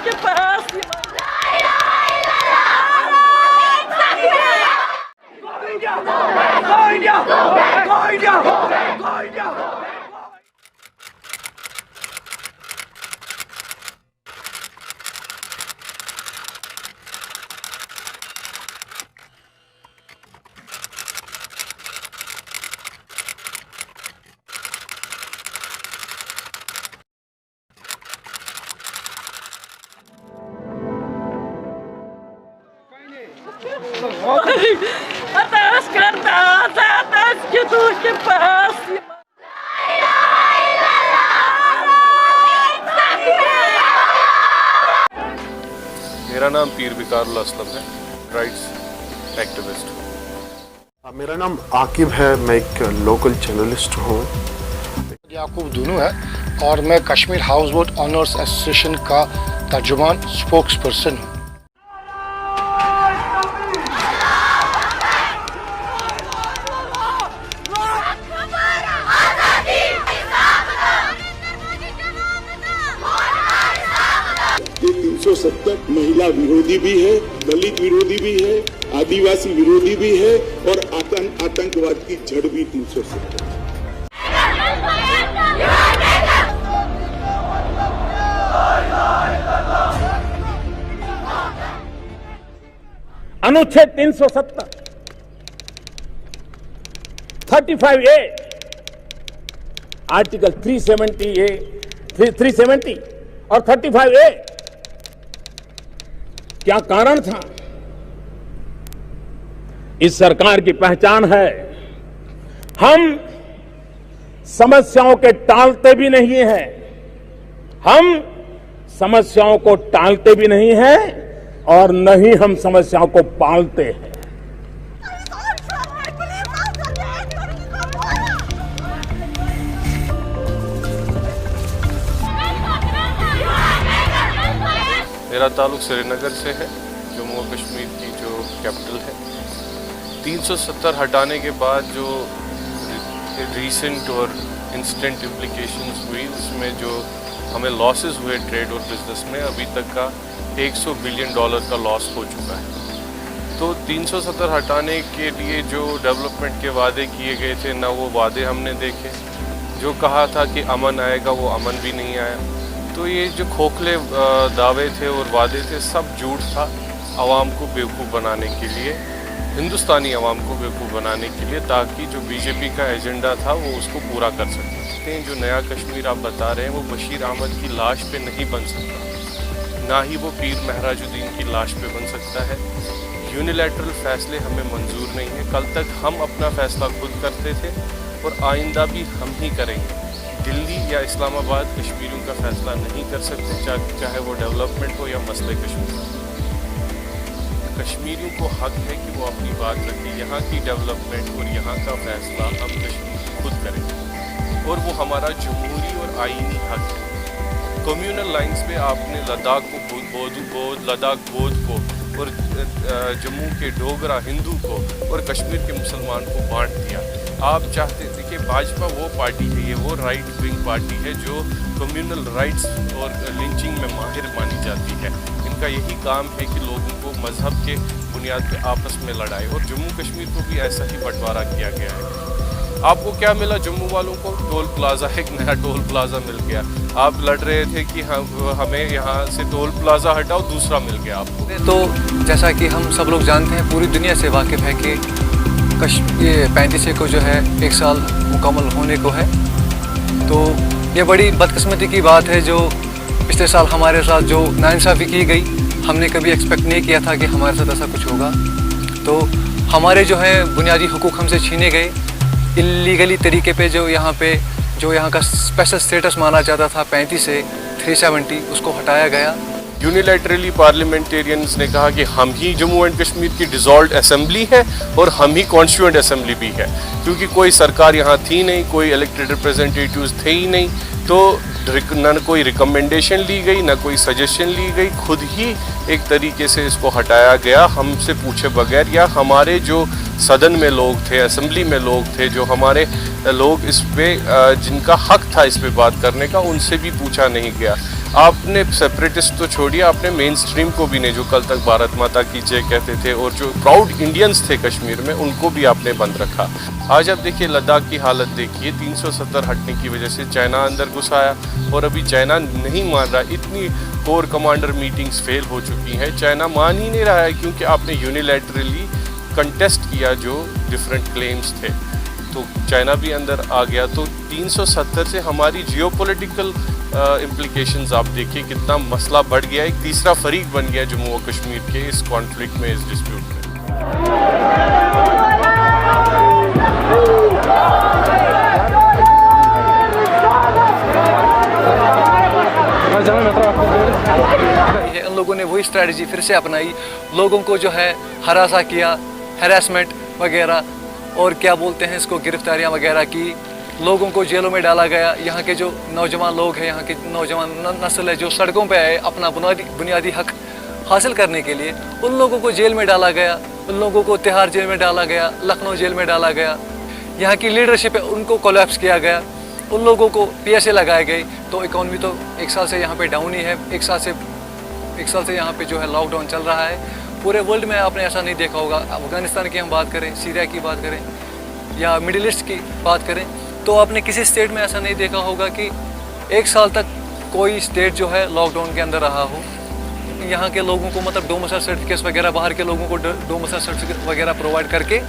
के पास Atas kertas, atas gitu ke pasti. मेरा नाम पीर बिकारउल असलम है, राइट्स एक्टिविस्ट हूँ। मेरा नाम आकिब है, मैं एक लोकल जर्नलिस्ट हूँ। याकूब दुनू है और मैं Kashmir house boat owners association का तर्जुमान स्पोक्स पर्सन हूँ। ये 370 महिला विरोधी भी है, दलित विरोधी भी है, आदिवासी विरोधी भी है और आतंकवाद की जड़ भी 370। अनुच्छेद 370, 35A, आर्टिकल 370A, 370 और 35A क्या कारण था? इस सरकार की पहचान है, हम समस्याओं के टालते भी नहीं हैं, हम समस्याओं को टालते भी नहीं हैं और न ही हम समस्याओं को पालते हैं। मेरा ताल्लुक श्रीनगर से है, जम्मू और कश्मीर की जो कैपिटल है। 370 हटाने के बाद जो रीसेंट और इंस्टेंट इम्प्लीकेशंस हुई, उसमें जो हमें लॉसेस हुए ट्रेड और बिजनेस में, अभी तक का $100 बिलियन का लॉस हो चुका है। तो 370 हटाने के लिए जो डेवलपमेंट के वादे किए गए थे, ना वो वादे हमने देखे। जो कहा था कि अमन आएगा, वो अमन भी नहीं आया। तो ये जो खोखले दावे थे और वादे थे, सब झूठ था, आवाम को बेवकूफ़ बनाने के लिए, हिंदुस्तानी आवाम को बेवकूफ़ बनाने के लिए, ताकि जो बीजेपी का एजेंडा था वो उसको पूरा कर सके। जो नया कश्मीर आप बता रहे हैं, वो बशीर अहमद की लाश पे नहीं बन सकता, ना ही वो पीर महराजुद्दीन की लाश पे बन सकता है। यूनिलैटरल फैसले हमें मंजूर नहीं है। कल तक हम अपना फैसला खुद करते थे और आइंदा भी हम ही करेंगे। दिल्ली या इस्लामाबाद कश्मीरियों का फैसला नहीं कर सकते, चाहे वो डेवलपमेंट हो या मसले कश्मीर। कश्मीरियों को हक है कि वो अपनी बात रखें, यहाँ की डेवलपमेंट और यहाँ का फैसला हम कश्मीर खुद करेंगे और वो हमारा जमहूरी और आईनी हक है। कम्यूनल लाइंस पे आपने लद्दाख को लद्दाख बोध को और जम्मू के डोगरा हिंदू को और कश्मीर के मुसलमान को बांट दिया। आप चाहते थे कि भाजपा वो पार्टी है, ये वो राइट विंग पार्टी है जो कम्यूनल राइट्स और लिंचिंग में माहिर मानी जाती है। इनका यही काम है कि लोगों को मजहब के बुनियाद पे आपस में लड़ाए, और जम्मू कश्मीर को भी ऐसा ही बंटवारा किया गया है। आपको क्या मिला? जम्मू वालों को टोल प्लाजा, एक नया टोल प्लाजा मिल गया। आप लड़ रहे थे कि हमें यहाँ से टोल प्लाजा हटाओ, दूसरा मिल गया आपको। तो जैसा कि हम सब लोग जानते हैं, पूरी दुनिया से वाकिफ़ है कि ये 35 को जो है 1 साल मुकम्मल होने को है। तो ये बड़ी बदकिस्मती की बात है जो पिछले साल हमारे साथ जो नाइंसाफ़ी की गई, हमने कभी एक्सपेक्ट नहीं किया था कि हमारे साथ ऐसा कुछ होगा। तो हमारे जो है बुनियादी हुकूक हमसे छीने गए इल्लीगली तरीके पे। जो यहाँ का स्पेशल स्टेटस माना जाता था 35 से 370, उसको हटाया गया। यूनिलैटरली पार्लियामेंटेरियंस ने कहा कि हम ही जम्मू एंड कश्मीर की डिसॉल्व्ड असेंबली है और हम ही कॉन्स्टिट्यूएंट असेंबली भी है, क्योंकि कोई सरकार यहाँ थी नहीं, कोई इलेक्टेड रिप्रेजेंटेटिव्स थे ही नहीं। तो न कोई रिकमेंडेशन ली गई, न कोई सजेशन ली गई, खुद ही एक तरीके से इसको हटाया गया हमसे पूछे बगैर, या हमारे जो सदन में लोग थे, असेंबली में लोग थे, जो हमारे लोग इस पे जिनका हक था इस पे बात करने का, उनसे भी पूछा नहीं गया। आपने सेपरेटिस्ट तो छोड़िए, आपने मेन स्ट्रीम को भी नहीं, जो कल तक भारत माता की जय कहते थे और जो प्राउड इंडियंस थे कश्मीर में, उनको भी आपने बंद रखा। आज आप देखिए लद्दाख की हालत देखिए, 370 हटने की वजह से चाइना अंदर घुस आया और अभी चाइना नहीं मान रहा। इतनी कोर कमांडर मीटिंग्स फेल हो चुकी हैं, चाइना मान ही नहीं रहा है क्योंकि आपने यूनिलैटरली कंटेस्ट किया जो डिफरेंट क्लेम्स थे, तो चाइना भी अंदर आ गया। तो 370 से हमारी जियोपॉलिटिकल इम्प्लीकेशंस आप देखिए कितना मसला बढ़ गया, एक तीसरा फरीक बन गया जम्मू और कश्मीर के इस कॉन्फ्लिक्ट में, इस डिस्प्यूट में। इन लोगों ने वही स्ट्रेटजी फिर से अपनाई, लोगों को जो है हरासा किया, हैरेसमेंट वगैरह और क्या बोलते हैं इसको, गिरफ्तारियां वगैरह की, लोगों को जेलों में डाला गया। यहाँ के जो नौजवान लोग हैं, यहाँ की नौजवान नस्ल है जो सड़कों पे आए अपना बुनियादी हक हासिल करने के लिए, उन लोगों को जेल में डाला गया, उन लोगों को तिहाड़ जेल में डाला गया, लखनऊ जेल में डाला गया। यहाँ की लीडरशिप है उनको कोलैप्स किया गया, उन लोगों को PSA लगाए गए। तो इकॉनमी तो एक साल से यहाँ पे डाउन ही है, एक साल से यहाँ पे जो है लॉकडाउन चल रहा है। पूरे वर्ल्ड में आपने ऐसा नहीं देखा होगा। अफगानिस्तान की हम बात करें, सीरिया की बात करें या मिडिल ईस्ट की बात करें, तो आपने किसी स्टेट में ऐसा नहीं देखा होगा कि एक साल तक कोई स्टेट जो है लॉकडाउन के अंदर रहा हो। यहाँ के लोगों को मतलब डोमिसाइल सर्टिफिकेट्स वगैरह, बाहर के लोगों को डोमिसाइल सर्टिफिकेट वगैरह प्रोवाइड करके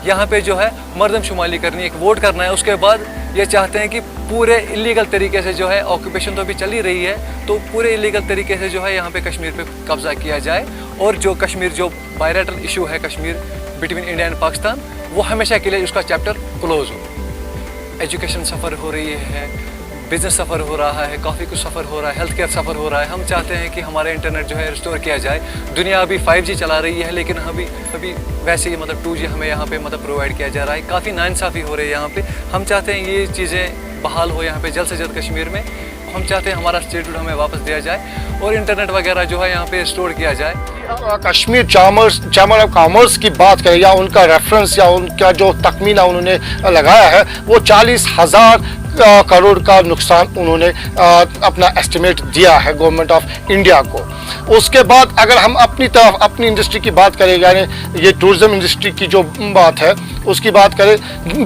यहाँ पे जो है मर्दमशुमारी करनी है, एक वोट करना है। उसके बाद ये चाहते हैं कि पूरे इलीगल तरीके से जो है, ऑक्यूपेशन तो अभी चल ही रही है, तो पूरे इलीगल तरीके से जो है यहाँ पे कश्मीर पे कब्जा किया जाए और जो कश्मीर जो बायलैटरल इशू है Kashmir between India and Pakistan, वो हमेशा के लिए उसका चैप्टर क्लोज हो। एजुकेशन सफ़र हो रही है, बिजनेस सफ़र हो रहा है, काफ़ी कुछ सफ़र हो रहा है, हेल्थ केयर सफ़र हो रहा है। हम चाहते हैं कि हमारा इंटरनेट जो है रिस्टोर किया जाए। दुनिया अभी 5G चला रही है, लेकिन अभी वैसे ही मतलब 2G हमें यहाँ पे मतलब प्रोवाइड किया जा रहा है। काफ़ी नाइंसाफ़ी हो रही है यहाँ पे। हम चाहते हैं ये चीज़ें बहाल हो यहाँ पे जल्द से जल्द कश्मीर में। हम चाहते हैं हमारा स्टेटहुड हमें वापस दिया जाए और इंटरनेट वगैरह जो है यहाँ पे रिस्टोर किया जाए। कश्मीर चैम्बर ऑफ कॉमर्स की बात करें या उनका रेफरेंस या उनका जो तखमीना उन्होंने लगाया है, वो 40,000 करोड़ का नुकसान उन्होंने अपना एस्टिमेट दिया है गवर्नमेंट ऑफ इंडिया को। उसके बाद अगर हम अपनी तरफ अपनी इंडस्ट्री की बात करें, यानी ये टूरिज्म इंडस्ट्री की जो बात है उसकी बात करें,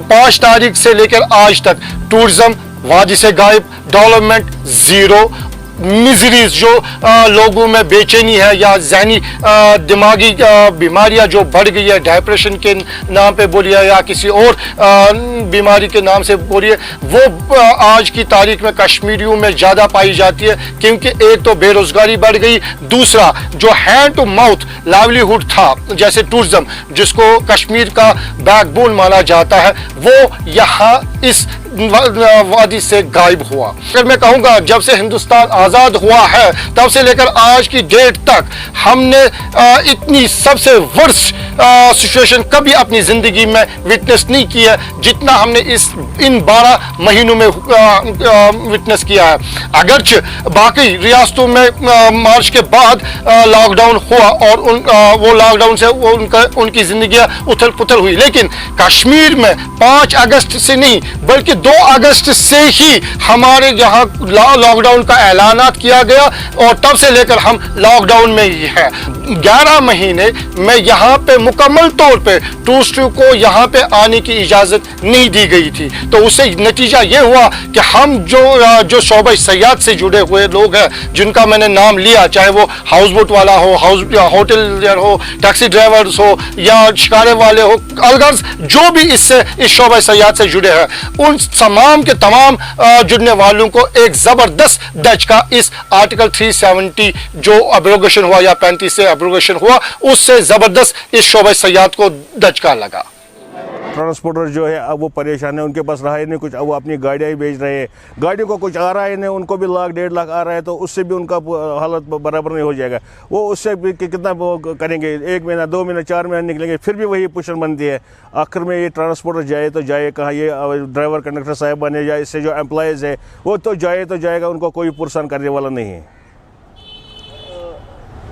5 तारीख से लेकर आज तक टूरिज्म वादी से गायब, डेवलपमेंट जीरो, मिजरीज जो लोगों में बेचैनी है या जहनी दिमागी बीमारियां जो बढ़ गई है, डिप्रेशन के नाम पे बोलिए या किसी और बीमारी के नाम से बोलिए, वो आज की तारीख में कश्मीरियों में ज़्यादा पाई जाती है। क्योंकि एक तो बेरोजगारी बढ़ गई, दूसरा जो हैंड टू माउथ लाइवलीहुड था जैसे टूरिज्म जिसको कश्मीर का बैकबोन माना जाता है, वो यहाँ इस वादी से गायब हुआ। अगर मैं कहूँगा जब से हिंदुस्तान आज़ाद हुआ है तब से लेकर आज की डेट तक हमने इतनी सबसे वर्स्ट सिचुएशन कभी अपनी ज़िंदगी में विटनेस नहीं की है जितना हमने इन 12 महीनों में विटनेस किया है। अगरचे बाकी रियासतों में मार्च के बाद लॉकडाउन हुआ और वो लॉकडाउन से उनकी ज़िंदगियाँ उथल पुथल हुई, लेकिन कश्मीर में 5 अगस्त से नहीं बल्कि 2 अगस्त से ही हमारे यहाँ लॉकडाउन का ऐलानात किया गया और तब से लेकर हम लॉकडाउन में ही है। 11 महीने में यहाँ पे मुकम्मल तौर पे टूरिस्टों को यहाँ पे आने की इजाज़त नहीं दी गई थी। तो उससे नतीजा ये हुआ कि हम जो शोबे सयाहत से जुड़े हुए लोग हैं जिनका मैंने नाम लिया, चाहे वो हाउस बोट वाला हो, होटल हो, टैक्सी ड्राइवर्स हो या शिकारे वाले हो, अलगर्ज जो भी इस शोबे सयाहत से जुड़े हैं, उन तमाम के तमाम जुड़ने वालों को एक ज़बरदस्त दचका इस आर्टिकल 370 जो एब्रोगेशन हुआ या 35 से एब्रोगेशन हुआ, उससे ज़बरदस्त इस शोबे सयाहत को दचका लगा। ट्रांसपोर्टर जो है अब वो परेशान है, उनके पास रहा ही नहीं कुछ, अब वो अपनी गाड़ियाँ ही बेच रहे हैं, गाड़ियों को कुछ आ रहा ही नहीं, उनको भी 1 लाख 1.5 लाख आ रहा है, तो उससे भी उनका हालत बराबर नहीं हो जाएगा। वो उससे भी कितना वो करेंगे, 1 महीना 2 महीना 4 महीने निकलेंगे, फिर भी वही पोजीशन बनती है। आखिर में ये ट्रांसपोर्टर जाए तो जाए कहाँ, ये ड्राइवर कंडक्टर साहब बने या इससे जो एम्प्लॉयज़ है वो तो जाए तो जाएगा, उनको कोई पुरसान करने वाला नहीं है।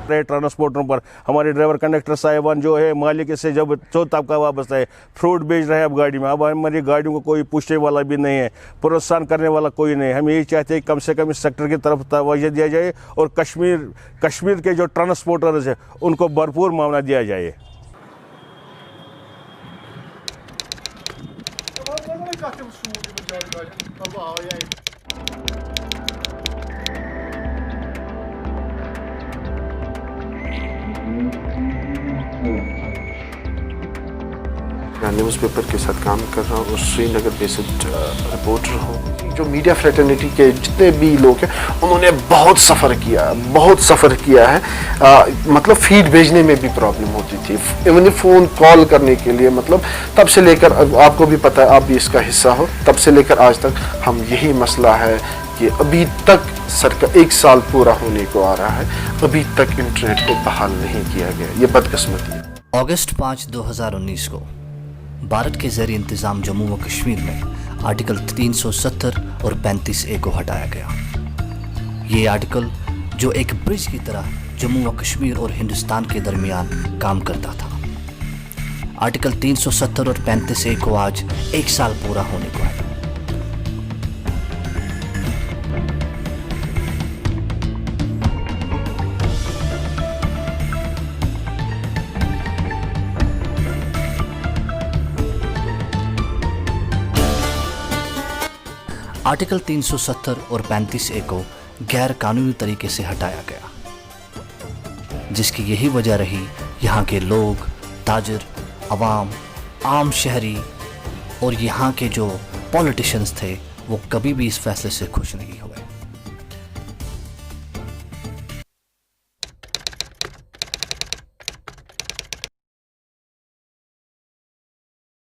ट्रांसपोर्टरों पर हमारे ड्राइवर कंडक्टर साहिबान जो है मालिक से जब चौ तबका वापस आए, फ्रूट बेच रहे हैं अब गाड़ी में, अब हमारी गाड़ियों को कोई पूछने वाला भी नहीं है, प्रोत्साहन करने वाला कोई नहीं। हम यही चाहते हैं कम से कम इस सेक्टर की तरफ तवज्जो दिया जाए और कश्मीर के जो ट्रांसपोर्टर्स हैं उनको भरपूर मुआवजा दिया जाए। न्यूज़पेपर के साथ काम कर रहा हूँ और श्रीनगर बेस्ड रिपोर्टर हूँ। जो मीडिया फ्रेटर्निटी के जितने भी लोग हैं उन्होंने बहुत सफ़र किया है। मतलब फीड भेजने में भी प्रॉब्लम होती थी, इवन फ़ोन कॉल करने के लिए, मतलब तब से लेकर, आपको भी पता है, आप भी इसका हिस्सा हो, तब से लेकर आज तक हम यही मसला है कि अभी तक सरकार 1 साल पूरा होने को आ रहा है, अभी तक इंटरनेट को बहाल नहीं किया गया। ये बदकिस्मती है। अगस्त 5, 2019 को भारत के ज़ेर इंतज़ाम जम्मू व कश्मीर में आर्टिकल 370 और 35A को हटाया गया। ये आर्टिकल जो एक ब्रिज की तरह जम्मू व कश्मीर और हिंदुस्तान के दरमियान काम करता था। आर्टिकल 370 और 35A को आज 1 साल पूरा होने को है। आर्टिकल 370 और 35A को गैर कानूनी तरीके से हटाया गया, जिसकी यही वजह रही यहाँ के लोग, ताजिर, अवाम, आम शहरी और यहाँ के जो पॉलिटिशियंस थे वो कभी भी इस फैसले से खुश नहीं हुए।